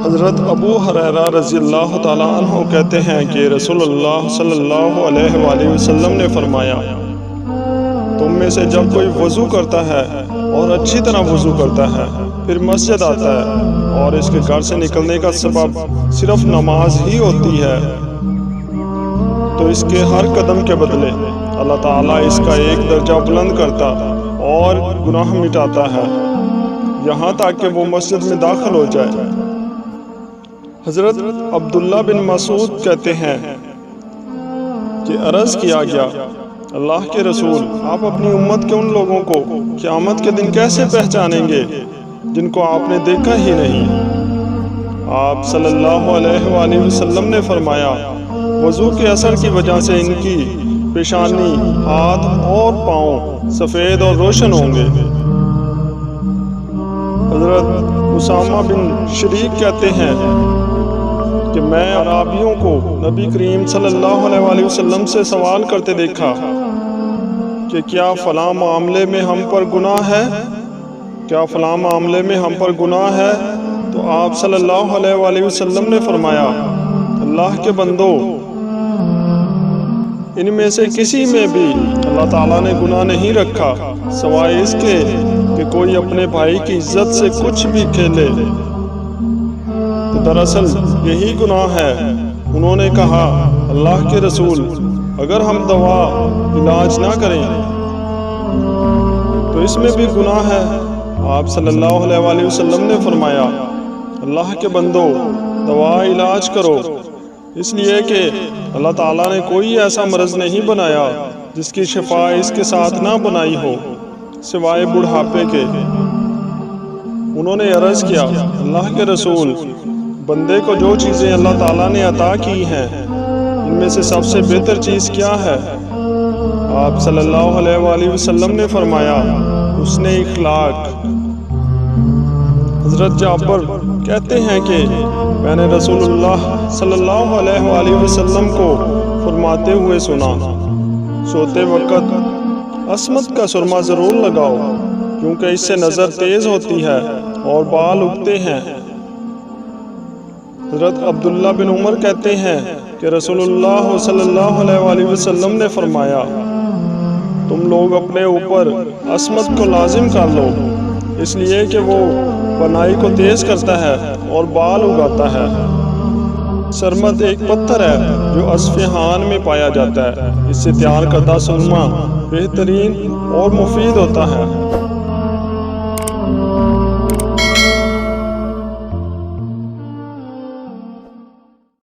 حضرت ابو ہریرہ رضی اللہ تعالیٰ عنہ کہتے ہیں کہ رسول اللہ صلی اللہ علیہ وآلہ وسلم نے فرمایا، تم میں سے جب کوئی وضو کرتا ہے اور اچھی طرح وضو کرتا ہے پھر مسجد آتا ہے اور اس کے گھر سے نکلنے کا سبب صرف نماز ہی ہوتی ہے تو اس کے ہر قدم کے بدلے اللہ تعالیٰ اس کا ایک درجہ بلند کرتا اور گناہ مٹاتا ہے یہاں تک کہ وہ مسجد میں داخل ہو جائے۔ حضرت عبداللہ بن مسعود کہتے ہیں کہ عرض کیا گیا، اللہ کے رسول، آپ اپنی امت کے ان لوگوں کو قیامت کے دن کیسے پہچانیں گے جن کو آپ نے دیکھا ہی نہیں؟ آپ صلی اللہ علیہ وآلہ وسلم نے فرمایا، وضو کے اثر کی وجہ سے ان کی پیشانی، ہاتھ اور پاؤں سفید اور روشن ہوں گے۔ حضرت اسامہ بن شریک کہتے ہیں کہ میں اعرابیوں کو نبی کریم صلی اللہ علیہ وآلہ وسلم سے سوال کرتے دیکھا کہ کیا فلاں معاملے میں ہم پر گناہ ہے؟ کیا فلاں معاملے میں ہم پر گناہ ہے؟ تو آپ صلی اللہ علیہ وآلہ وسلم نے فرمایا، اللہ کے بندو، ان میں سے کسی میں بھی اللہ تعالیٰ نے گناہ نہیں رکھا سوائے اس کے کہ کوئی اپنے بھائی کی عزت سے کچھ بھی کھیلے، تو دراصل یہی گناہ ہے۔ انہوں نے کہا، اللہ کے رسول، اگر ہم دوا علاج نہ کریں تو اس میں بھی گناہ ہے؟ آپ صلی اللہ علیہ وآلہ وسلم نے فرمایا، اللہ کے بندو، دوا علاج کرو، اس لیے کہ اللہ تعالیٰ نے کوئی ایسا مرض نہیں بنایا جس کی شفا اس کے ساتھ نہ بنائی ہو سوائے بڑھاپے کے۔ انہوں نے عرض کیا، اللہ کے رسول، بندے کو جو چیزیں اللہ تعالیٰ نے عطا کی ہیں ان میں سے سب سے بہتر چیز کیا ہے؟ آپ صلی اللہ علیہ وآلہ وسلم نے فرمایا، حسن اخلاق۔ حضرت جابر کہتے ہیں کہ میں نے رسول اللہ صلی اللہ علیہ وآلہ وسلم کو فرماتے ہوئے سنا، سوتے وقت عصمت کا سرما ضرور لگاؤ کیونکہ اس سے نظر تیز ہوتی ہے اور بال اگتے ہیں۔ حضرت عبداللہ بن عمر کہتے ہیں کہ رسول اللہ صلی اللہ علیہ وآلہ وسلم نے فرمایا، تم لوگ اپنے اوپر عصمت کو لازم کر لو، اس لیے کہ وہ بنائی کو تیز کرتا ہے اور بال اگاتا ہے۔ سرمد ایک پتھر ہے جو اصفہان میں پایا جاتا ہے، اس سے تیار کردہ سرما بہترین اور مفید ہوتا ہے۔